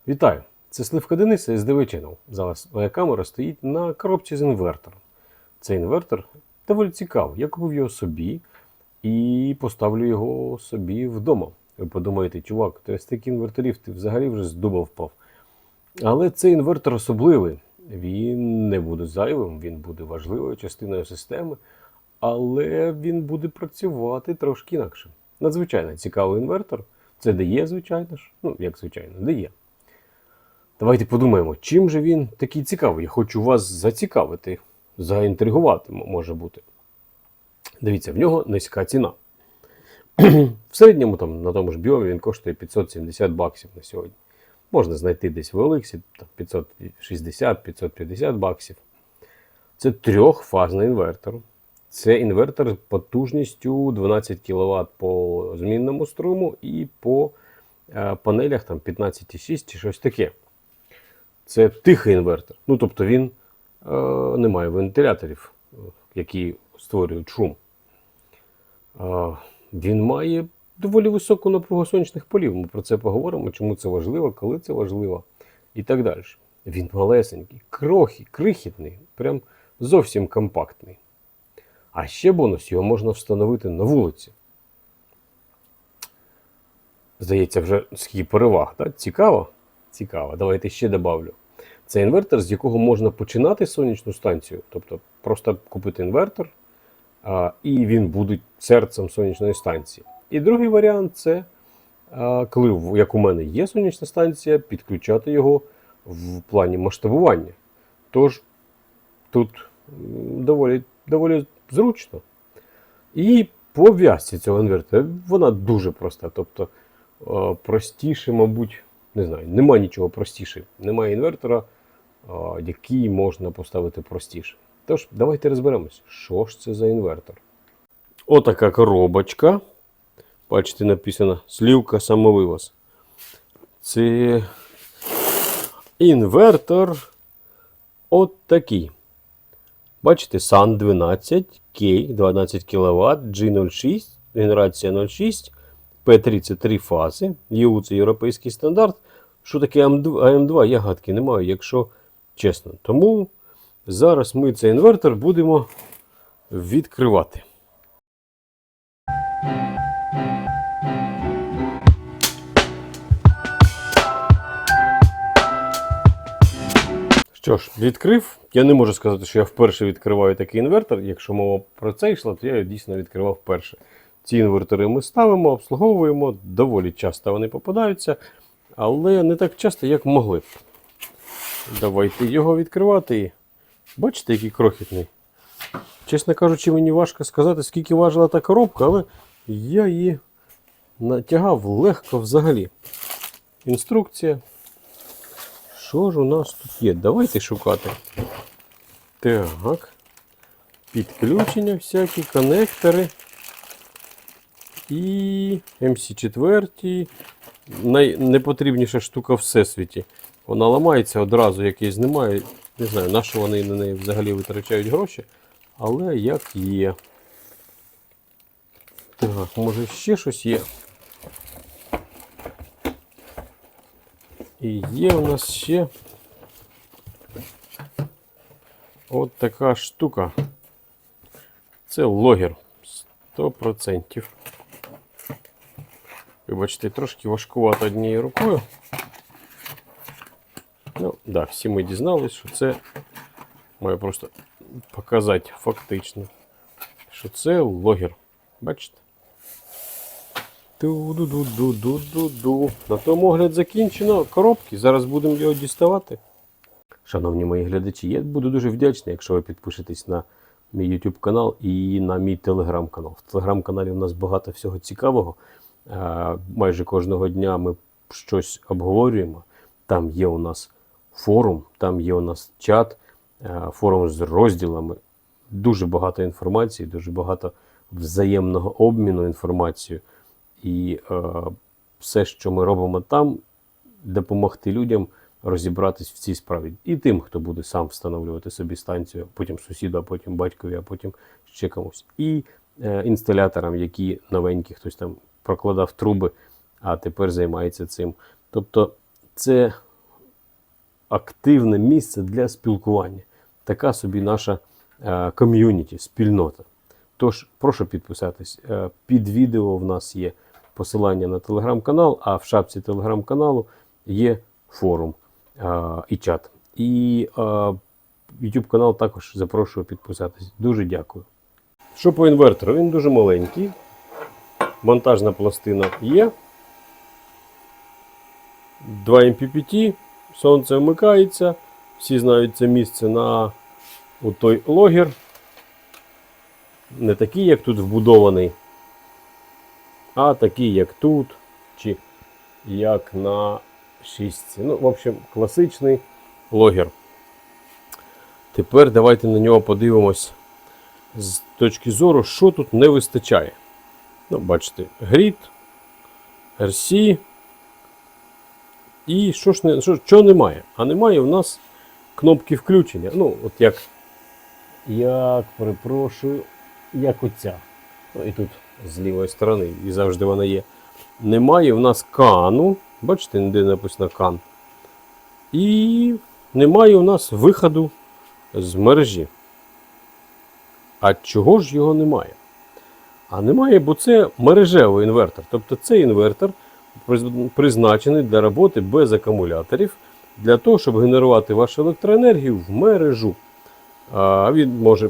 Вітаю! Це Сливка Денис із SDV Channel. Зараз моя камера стоїть на коробці з інвертором. Цей інвертор доволі цікавий. Я купив його собі і поставлю його собі вдома. Ви подумаєте, чувак, ти з таких інверторів ти взагалі вже з дуба впав. Але цей інвертор особливий. Він не буде зайвим, він буде важливою частиною системи, але він буде працювати трошки інакше. Надзвичайно цікавий інвертор. Це DE, звичайно ж. Ну, як звичайно, DE. Давайте подумаємо, чим же він такий цікавий. Я хочу вас зацікавити, заінтригувати, може бути. Дивіться, в нього низька ціна. В середньому на тому ж біомі він коштує 570 баксів на сьогодні. Можна знайти десь в OLX 560-550 баксів. Це трьохфазний інвертор. Це інвертор з потужністю 12 кВт по змінному струму і по панелях 15,6 чи щось таке. Це тихий інвертор. Ну, тобто він не має вентиляторів, які створюють шум. Він має доволі високу напругу сонячних полів. Ми про це поговоримо, чому це важливо, коли це важливо і так далі. Він малесенький, крихітний, прям зовсім компактний. А ще бонус, його можна встановити на вулиці. Здається, вже скільки переваг, так? Цікаво? Цікаво. Давайте ще добавлю. Це інвертор, з якого можна починати сонячну станцію. Тобто просто купити інвертор, і він буде серцем сонячної станції. І другий варіант – це, коли, як у мене є сонячна станція, підключати його в плані масштабування. Тож тут доволі зручно. І по в'язці цього інвертора вона дуже проста. Тобто простіше, мабуть, не знаю, нема нічого простіше. Немає інвертора, який можна поставити простіше. Тож, давайте розберемось, що ж це за інвертор. Отака коробочка. Бачите, написано «Сливка самовивоз». Це інвертор от такий. Бачите, SAN 12, K 12 кВт, G06, генерація 06, P3 це 3 фази, EU це європейський стандарт. Що таке AM2, я гадки не маю, якщо чесно. Тому зараз ми цей інвертор будемо відкривати. Що ж, відкрив. Я не можу сказати, що я вперше відкриваю такий інвертор. Якщо мова про це йшла, то я його дійсно відкривав вперше. Ці інвертори ми ставимо, обслуговуємо, доволі часто вони попадаються, але не так часто, як могли б. Давайте його відкривати. Бачите, який крохітний. Чесно кажучи, мені важко сказати, скільки важила та коробка, але я її натягав легко взагалі. Інструкція. Що ж у нас тут є? Давайте шукати. Так. Підключення всякі, конектори. І MC4. Найнепотрібніша штука в всесвіті. Вона ламається одразу, як її знімає. Не знаю, на що вони на неї взагалі витрачають гроші. Але як є. Так, може ще щось є. І є у нас ще от така штука. Це логер. 100%. Вибачте, трошки важкувато однією рукою. Ну, да, всі ми дізналися, що це, маю просто показати фактично, що це логер. Бачите? Ду-ду-ду-ду-ду-ду-ду. На тому огляд закінчено. Коробки. Зараз будемо його діставати. Шановні мої глядачі, я буду дуже вдячний, якщо ви підпишетесь на мій YouTube канал і на мій Telegram канал. В Telegram каналі у нас багато всього цікавого. Майже кожного дня ми щось обговорюємо. Там є у нас форум, там є у нас чат, форум з розділами. Дуже багато інформації, дуже багато взаємного обміну інформацією. І все, що ми робимо там, допомогти людям розібратись в цій справі. І тим, хто буде сам встановлювати собі станцію, потім сусіду, а потім батькові, а потім ще комусь. І інсталяторам, які новенькі, хтось там прокладав труби, а тепер займається цим. Тобто це активне місце для спілкування. Така собі наша ком'юніті, спільнота. Тож, прошу підписатись. Під відео в нас є посилання на телеграм-канал, а в шапці телеграм-каналу є форум і чат. І YouTube канал також запрошую підписатись. Дуже дякую. Що по інвертору? Він дуже маленький. Монтажна пластина є. 2 MPPT, сонце вмикається. Всі знають це місце на той логер. Не такий, як тут вбудований, а такий, як тут, чи як на 6. Ну, в общем, класичний логер. Тепер давайте на нього подивимось з точки зору, що тут не вистачає. Ну, бачите, грід, RC. І що немає? А немає у нас кнопки включення. Ну, от перепрошую, як оця. Ну, і тут з лівої сторони, і завжди вона є. Немає у нас кану. Бачите, ніде написано кан. І немає у нас виходу з мережі. А чого ж його немає? А немає, бо це мережевий інвертор. Тобто цей інвертор призначений для роботи без акумуляторів, для того, щоб генерувати вашу електроенергію в мережу. Він може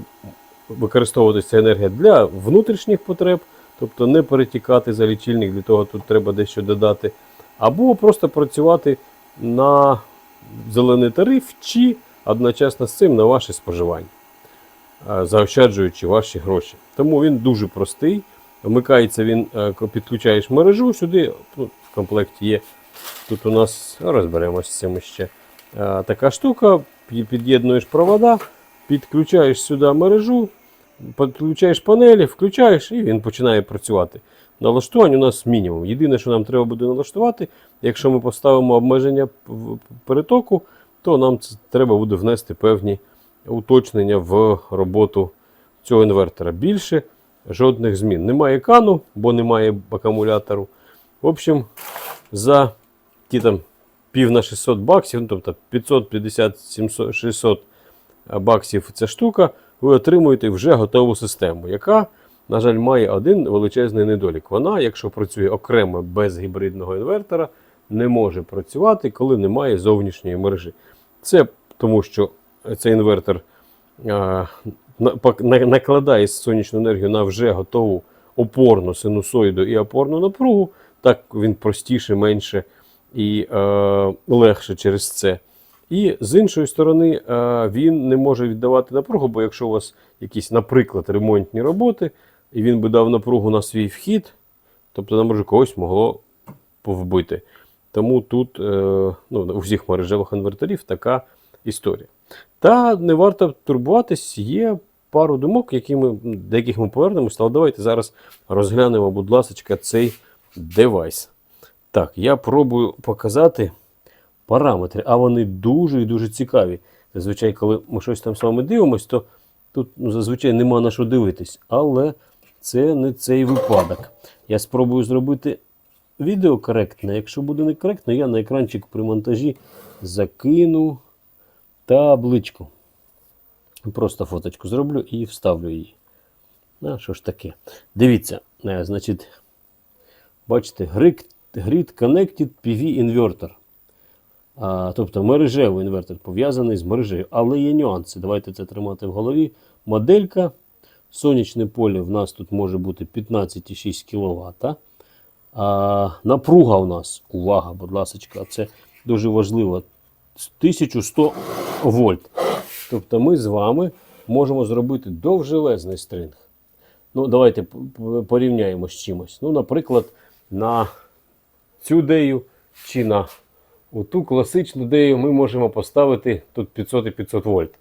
використовуватися ця енергія для внутрішніх потреб, тобто не перетікати за лічильник, для того тут треба дещо додати, або просто працювати на зелений тариф, чи одночасно з цим на ваше споживання, заощаджуючи ваші гроші. Тому він дуже простий. Вмикається він, підключаєш мережу, сюди в комплекті є, тут у нас, розберемося з цим ще, така штука, під'єднуєш провода, підключаєш сюди мережу, підключаєш панелі, включаєш і він починає працювати. Налаштувань у нас мінімум. Єдине, що нам треба буде налаштувати, якщо ми поставимо обмеження перетоку, то нам треба буде внести певні уточнення в роботу цього інвертора. Більше жодних змін. Немає кану, бо немає акумулятору. В общем, за ті там пів на 600 баксів, тобто 550-600 баксів ця штука, ви отримуєте вже готову систему, яка, на жаль, має один величезний недолік. Вона, якщо працює окремо без гібридного інвертора, не може працювати, коли немає зовнішньої мережі. Це тому, що цей інвертор накладає сонячну енергію на вже готову опорну синусоїду і опорну напругу. Так він простіше, менше і легше через це. І з іншої сторони, він не може віддавати напругу, бо якщо у вас якісь, наприклад, ремонтні роботи, і він би дав напругу на свій вхід, тобто нам може когось могло повбити. Тому тут у всіх мережевих інверторів така історія. Та не варто турбуватись, є пару думок, до яких ми повернемось, але давайте зараз розглянемо, будь ласка, цей девайс. Так, я пробую показати параметри, а вони дуже і дуже цікаві. Зазвичай, коли ми щось там з вами дивимося, то тут зазвичай нема на що дивитись. Але це не цей випадок. Я спробую зробити відео коректне. Якщо буде некоректно, я на екранчик при монтажі закину табличку. Просто фоточку зроблю і вставлю її. Що ж таке? Дивіться, значить, бачите, Grid Connected PV Inverter. Тобто мережевий інвертор пов'язаний з мережею. Але є нюанси. Давайте це тримати в голові. Моделька. Сонячне поле в нас тут може бути 15,6 кВт. Напруга у нас, увага, будь ласка, це дуже важливо, 1100 вольт. Тобто ми з вами можемо зробити довжелезний стринг. Давайте порівняємо з чимось. Наприклад, на цю дею чи на ту класичну дею ми можемо поставити тут 500 і 500 вольт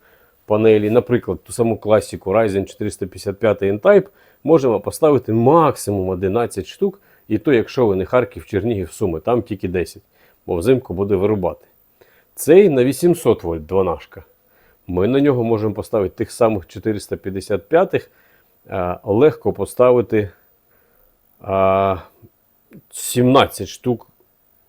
панелі. Наприклад, ту саму класику Ryzen 455 N-Type можемо поставити максимум 11 штук. І то, якщо ви не Харків, Чернігів, Суми, там тільки 10, бо взимку буде вирубати. Цей на 800 вольт 12. Ми на нього можемо поставити тих самих 455-х, легко поставити 17 штук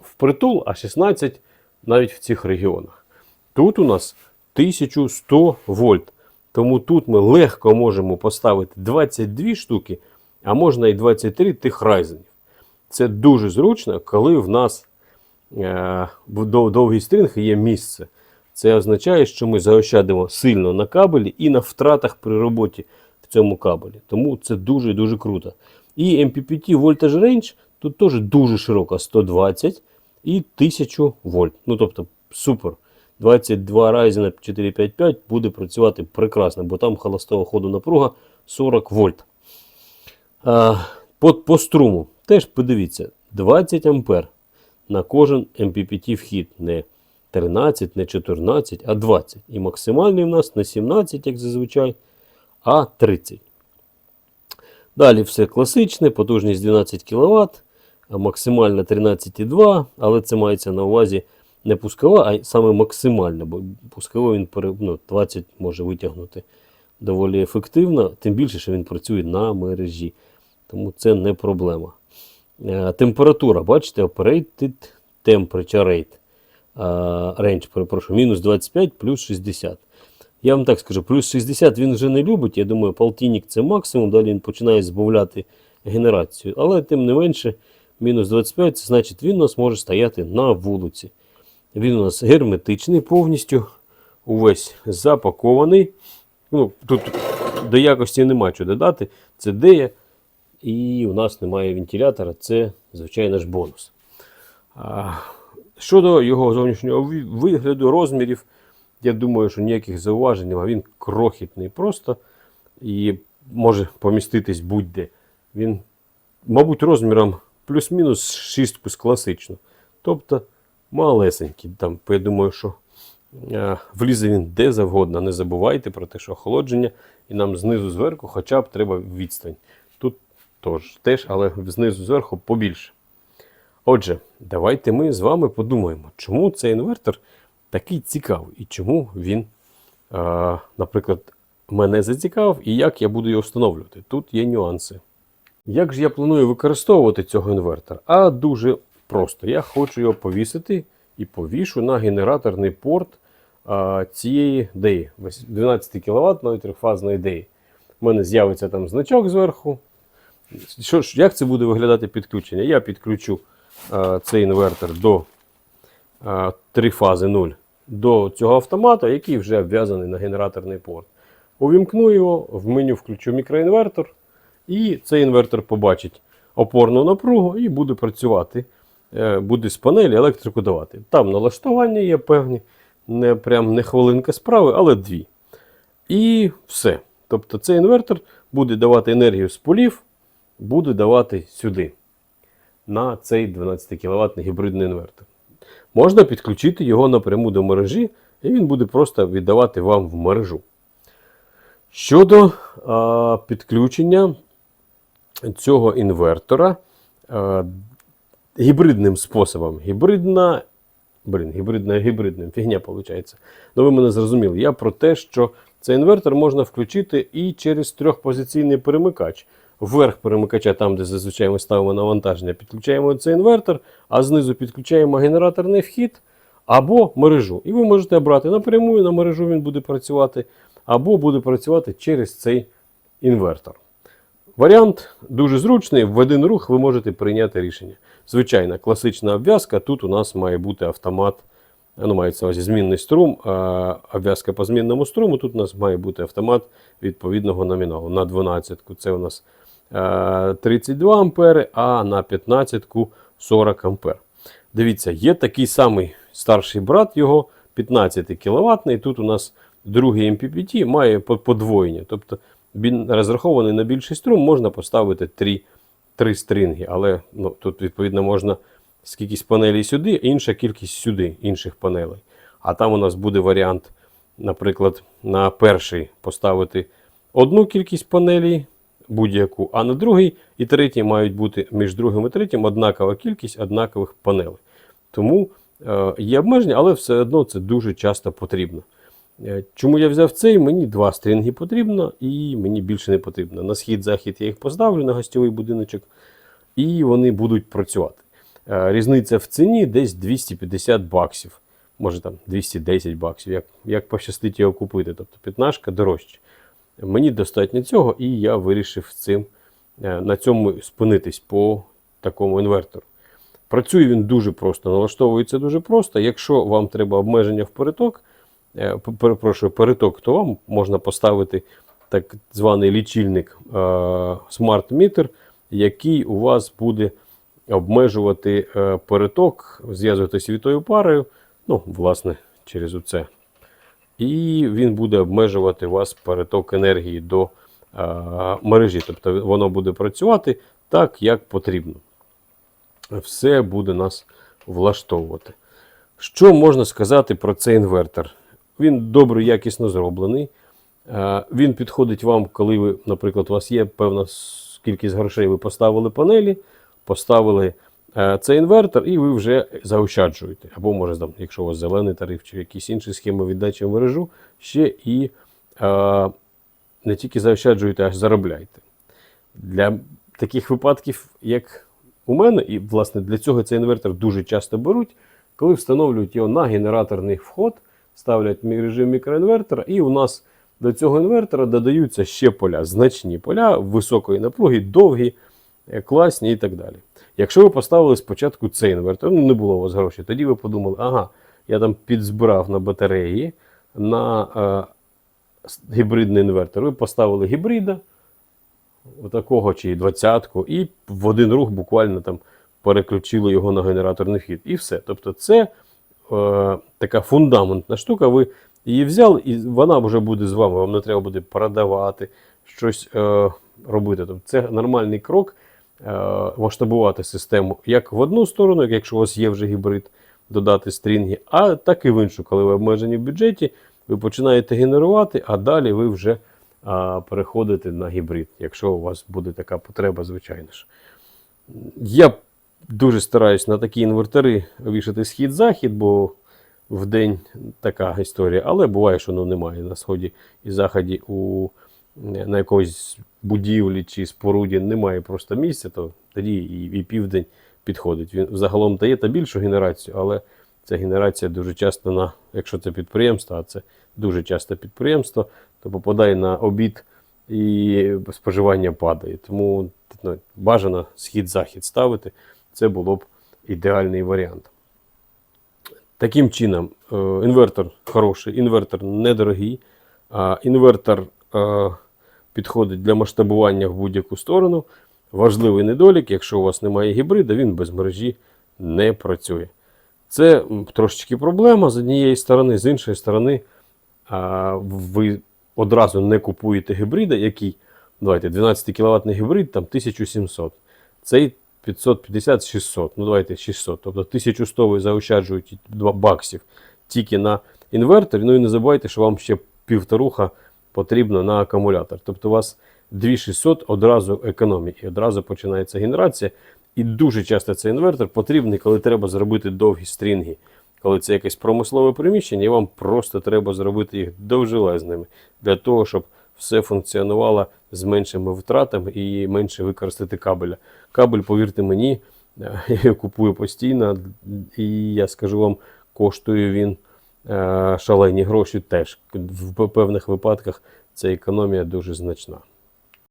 впритул, а 16 навіть в цих регіонах. Тут у нас 1100 вольт. Тому тут ми легко можемо поставити 22 штуки, а можна і 23 тих райзенів. Це дуже зручно, коли в нас в довгий стрінг є місце. Це означає, що ми заощадимо сильно на кабелі і на втратах при роботі в цьому кабелі. Тому це дуже-дуже круто. І MPPT Voltage Range тут теж дуже широка, 120 і 1000 вольт. Ну, тобто, супер. 22 Ryzen 455 буде працювати прекрасно, бо там холостого ходу напруга 40 вольт. По струму теж подивіться, 20 ампер на кожен MPPT вхід. Не 13, не 14, а 20. І максимальний в нас не 17, як зазвичай, а 30. Далі все класичне, потужність 12 кВт, максимальна 13,2, але це мається на увазі не пускова, а саме максимальна, бо пусково він 20 може витягнути доволі ефективно, тим більше, що він працює на мережі. Тому це не проблема. Температура, бачите, Operated Temperature Rate. Range, перепрошую, мінус 25, плюс 60. Я вам так скажу, плюс 60 він вже не любить, я думаю, полтинник це максимум, далі він починає збавляти генерацію. Але тим не менше, мінус 25, це значить він у нас може стояти на вулиці. Він у нас герметичний повністю, увесь запакований. Ну, тут до якості нема чого додати, це DEA. І у нас немає вентилятора, це, звичайно ж, бонус. Щодо його зовнішнього вигляду, розмірів, я думаю, що ніяких зауважень немає. Він крохітний просто і може поміститись будь-де. Він, мабуть, розміром плюс-мінус 6 класично. Тобто малесенький. Там, я думаю, що влізе він де завгодно. Не забувайте про те, що охолодження і нам знизу зверху хоча б треба відстань. Тут теж, але знизу зверху побільше. Отже, давайте ми з вами подумаємо, чому цей інвертор такий цікавий і чому він, наприклад, мене зацікавив і як я буду його встановлювати. Тут є нюанси. Як же я планую використовувати цього інвертора? А дуже просто. Я хочу його повісити і повішу на генераторний порт цієї DEA. 12 кВт трьохфазної DEA. У мене з'явиться там значок зверху. Як це буде виглядати підключення? Я підключу цей інвертор до 3 фази 0 до цього автомата, який вже обв'язаний на генераторний порт. Увімкну його, в меню включу мікроінвертор, і цей інвертор побачить опорну напругу і буде працювати, буде з панелі електрику давати. Там налаштування є певні, не хвилинка справи, але 2. І все. Тобто цей інвертор буде давати енергію з полів, буде давати сюди, на цей 12 кВт гібридний інвертор. Можна підключити його напряму до мережі, і він буде просто віддавати вам в мережу. Щодо підключення цього інвертора гібридним способом. Гібридним, фігня виходить. Ну ви мене зрозуміли. Я про те, що цей інвертор можна включити і через трьохпозиційний перемикач. Вверх перемикача, там де зазвичай ми ставимо навантаження, підключаємо цей інвертор, а знизу підключаємо генераторний вхід або мережу. І ви можете обрати напряму, на мережу він буде працювати, або буде працювати через цей інвертор. Варіант дуже зручний, в один рух ви можете прийняти рішення. Звичайна класична обв'язка, тут у нас має бути автомат, мається на увазі змінний струм, обв'язка по змінному струму, тут у нас має бути автомат відповідного номіналу. На 12-ку це у нас 32 ампери, а на 15-ку 40 ампер. Дивіться, є такий самий старший брат його, 15 кВт, тут у нас другий MPPT має подвоєння. Тобто він розрахований на більший струм, можна поставити 3 стрінги, але тут відповідно можна кількість панелей сюди, інша кількість сюди, інших панелей. А там у нас буде варіант, наприклад, на перший поставити одну кількість панелей, будь-яку, а на другий і третій мають бути між другим і третім однакова кількість однакових панелей. Тому є обмеження, але все одно це дуже часто потрібно. Чому я взяв цей? Мені 2 стрінги потрібно і мені більше не потрібно. На схід-захід я їх поставлю на гостьовий будиночок і вони будуть працювати. Різниця в ціні десь $250. може там 210 баксів, як пощастить його купити. Тобто 15 дорожче. Мені достатньо цього, і я вирішив на цьому спинитись по такому інвертору. Працює він дуже просто, налаштовується дуже просто. Якщо вам треба обмеження в переток, то вам можна поставити так званий лічильник Smart Meter, який у вас буде обмежувати переток, зв'язувати світовою парою, ну, власне, через оце. І він буде обмежувати у вас переток енергії до мережі. Тобто воно буде працювати так, як потрібно. Все буде нас влаштовувати. Що можна сказати про цей інвертор? Він добре, якісно зроблений. Він підходить вам, коли ви, наприклад, у вас є певна кількість грошей, ви поставили панелі, поставили цей інвертор і ви вже заощаджуєте. Або, може, там, якщо у вас зелений тариф чи якісь інші схеми віддачі в мережу, ще і не тільки заощаджуєте, а заробляєте. Для таких випадків, як у мене, і, власне, для цього цей інвертор дуже часто беруть, коли встановлюють його на генераторний вход, ставлять режим мікроінвертора, і у нас до цього інвертора додаються ще поля, значні поля, високої напруги, довгі, класні і так далі. Якщо ви поставили спочатку цей інвертор, не було у вас грошей, тоді ви подумали, ага, я там підзбирав на батареї, на гібридний інвертор. Ви поставили гібрида, отакого чи 20-ку, і в один рух буквально там переключили його на генераторний вхід. І все. Тобто це така фундаментна штука, ви її взяли, і вона вже буде з вами, вам не треба буде продавати, щось робити. Тобто це нормальний крок масштабувати систему як в одну сторону, якщо у вас є вже гібрид, додати стрінги, а так і в іншу, коли ви обмежені в бюджеті, ви починаєте генерувати, а далі ви вже переходите на гібрид, якщо у вас буде така потреба, звичайно ж. Я дуже стараюсь на такі інвертори вішати схід-захід, бо в день така історія, але буває, що немає на сході і заході на якоїсь будівлі чи споруді немає просто місця, то тоді і південь підходить. Він загалом дає та більшу генерацію, але ця генерація дуже часто, якщо це підприємство, а це дуже часто підприємство, то попадає на обід і споживання падає. Тому бажано схід-захід ставити, це було б ідеальний варіант. Таким чином, інвертор хороший, інвертор недорогий, інвертор підходить для масштабування в будь-яку сторону. Важливий недолік, якщо у вас немає гібрида, він без мережі не працює. Це трошечки проблема з однієї сторони, з іншої сторони, ви одразу не купуєте гібрида, який, давайте, 12 кВт гібрид, там 1700. Цей 550-600, ну давайте 600. Тобто 1100 ви заощаджуєте баксів тільки на інвертор. Ну і не забувайте, що вам ще 1,5 потрібно на акумулятор. Тобто у вас 2600 одразу економії. І одразу починається генерація. І дуже часто цей інвертор потрібний, коли треба зробити довгі стрінги. Коли це якесь промислове приміщення, і вам просто треба зробити їх довжелезними. Для того, щоб все функціонувало з меншими втратами і менше використати кабеля. Кабель, повірте мені, я його купую постійно, і я скажу вам, коштує він шалені гроші теж. В певних випадках ця економія дуже значна.